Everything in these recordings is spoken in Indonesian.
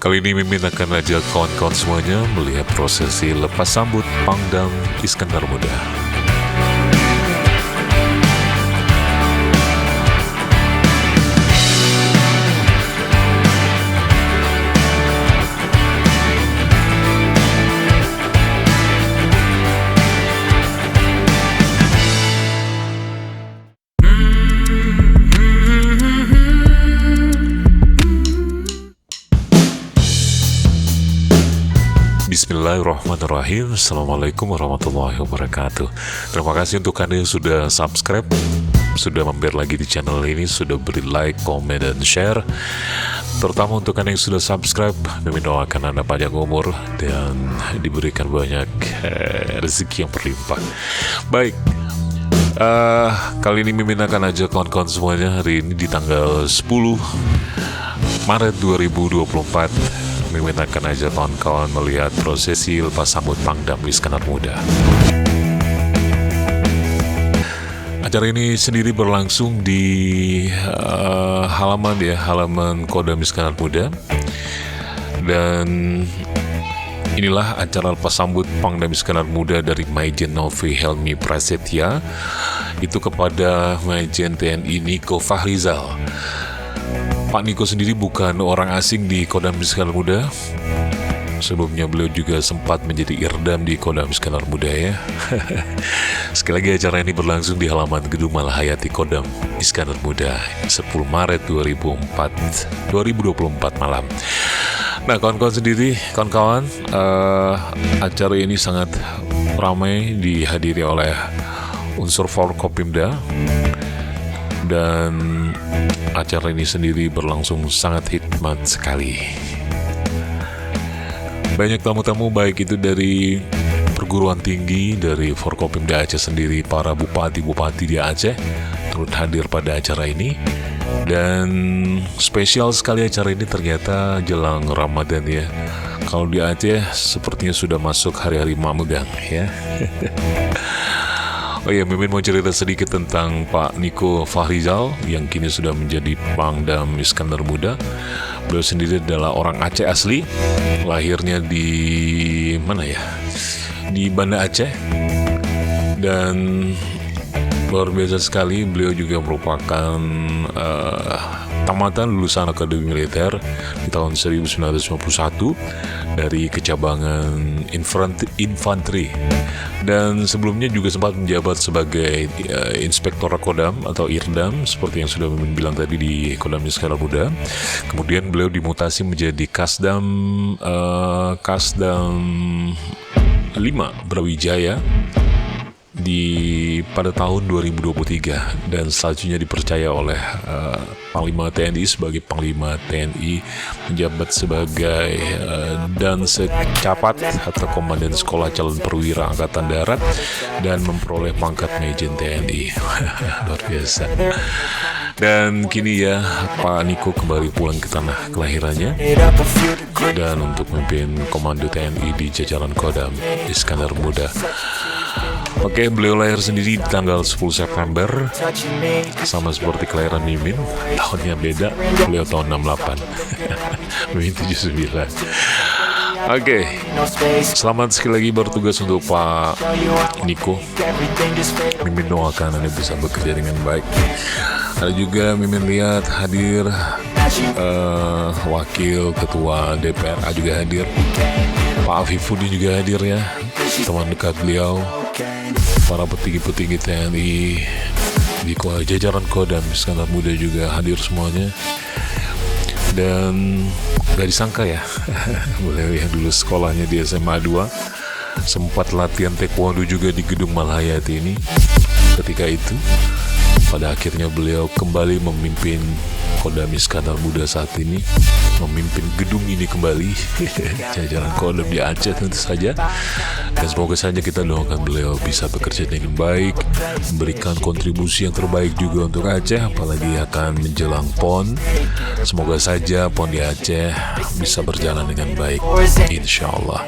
Kali ini Mimin akan ajak kawan-kawan semuanya melihat prosesi lepas sambut Pangdam Iskandar Muda. Bismillahirrahmanirrahim. Assalamualaikum warahmatullahi wabarakatuh. Terima kasih untuk Anda yang sudah subscribe, sudah mampir lagi di channel ini, sudah beri like, komen, dan share. Terutama untuk Anda yang sudah subscribe, Mimin doakan Anda panjang umur dan diberikan banyak rezeki yang berlimpah. Baik, kali ini Mimin akan ajak kawan-kawan semuanya hari ini di tanggal 10 Maret 2024. Mimin akan ajak kawan-kawan melihat prosesi lepas sambut Pangdam Iskandar Muda. Acara ini sendiri berlangsung di halaman Kodam Iskandar Muda. Dan inilah acara lepas sambut Pangdam Iskandar Muda dari Maijen Novi Helmi Prasetya itu kepada Maijen TNI Niko Fahrizal. Pak Niko sendiri bukan orang asing di Kodam Iskandar Muda. Sebelumnya beliau juga sempat menjadi irdam di Kodam Iskandar Muda ya. Sekali lagi acara ini berlangsung di halaman Gedung Malahayati Kodam Iskandar Muda 10 Maret 2024 malam. Nah kawan-kawan, acara ini sangat ramai dihadiri oleh unsur Forkopimda. Dan acara ini sendiri berlangsung sangat hikmat sekali. Banyak tamu-tamu baik itu dari perguruan tinggi, dari Forkopimda Aceh sendiri, para bupati-bupati di Aceh turut hadir pada acara ini. Dan spesial sekali acara ini ternyata jelang Ramadan ya. Kalau di Aceh sepertinya sudah masuk hari-hari Mamegang ya. Oh iya, Mimin mau cerita sedikit tentang Pak Niko Fahrizal yang kini sudah menjadi Pangdam Iskandar Muda. Beliau sendiri adalah orang Aceh asli, lahirnya di mana ya? Di Banda Aceh. Dan luar biasa sekali, beliau juga merupakan tamatan lulusan Akademi Militer di tahun 1951 dari kecabangan infanteri. Dan sebelumnya juga sempat menjabat sebagai Inspektor Kodam atau Irdam seperti yang sudah Mimin bilang tadi di Kodam Iskandar Muda. Kemudian beliau dimutasi menjadi Kasdam 5 Brawijaya pada tahun 2023 dan selanjutnya dipercaya oleh Panglima TNI sebagai Panglima TNI, menjabat sebagai Dansecapat atau Komandan Sekolah Calon Perwira Angkatan Darat dan memperoleh pangkat Maijen TNI. Luar biasa. Dan kini ya Pak Niko kembali pulang ke tanah kelahirannya dan untuk memimpin Komando TNI di jajaran Kodam Iskandar Muda. Oke, beliau lahir sendiri di tanggal 10 September sama seperti kelahiran Mimin. Tahunnya beda, beliau tahun 68 Mimin 79. Oke, selamat sekali lagi bertugas untuk Pak Niko. Mimin doakan Anda bisa bekerja dengan baik. Ada juga Mimin lihat hadir Wakil Ketua DPRA juga hadir, Pak Afifudin juga hadir ya, teman dekat beliau. Para petinggi-petinggi TNI di jajaran Kodam Iskandar Muda juga hadir semuanya. Dan gak disangka ya beliau yang dulu sekolahnya di SMA 2 sempat latihan taekwondo juga di Gedung Malahayati ini. Ketika itu pada akhirnya beliau kembali memimpin Kodam Iskandar Muda saat ini, memimpin gedung ini kembali jajaran Kodam di Aceh tentu saja. Dan semoga saja kita doakan beliau bisa bekerja dengan baik, memberikan kontribusi yang terbaik juga untuk Aceh, apalagi akan menjelang PON. Semoga saja PON di Aceh bisa berjalan dengan baik, insya Allah.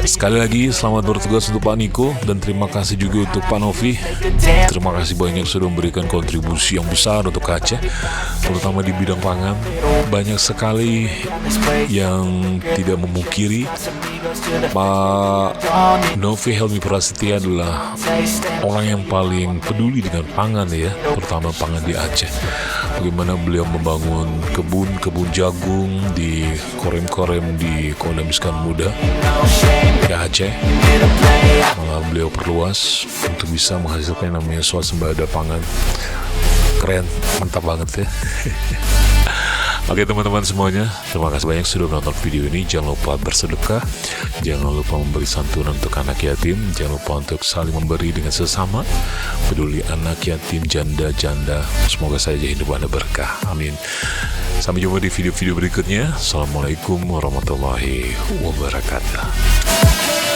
Sekali lagi selamat bertugas untuk Pak Niko dan terima kasih juga untuk Pak Novi. Terima kasih banyak sudah memberikan kontribusi yang besar untuk Aceh, terutama terutama di bidang pangan. Banyak sekali yang tidak memungkiri Pak Novi Helmi Prasetya adalah orang yang paling peduli dengan pangan ya, terutama pangan di Aceh. Bagaimana beliau membangun kebun jagung di Korem-Korem di Kodam Iskan Muda di Aceh. Malah beliau perluas untuk bisa menghasilkan yang namanya swasembada pangan. Keren, mantap banget ya. Oke teman-teman semuanya, terima kasih banyak sudah menonton video ini. Jangan lupa bersedekah, jangan lupa memberi santunan untuk anak yatim, jangan lupa untuk saling memberi dengan sesama, peduli anak yatim, janda-janda. Semoga saja hidup Anda berkah, amin. Sampai jumpa di video-video berikutnya. Assalamualaikum warahmatullahi wabarakatuh.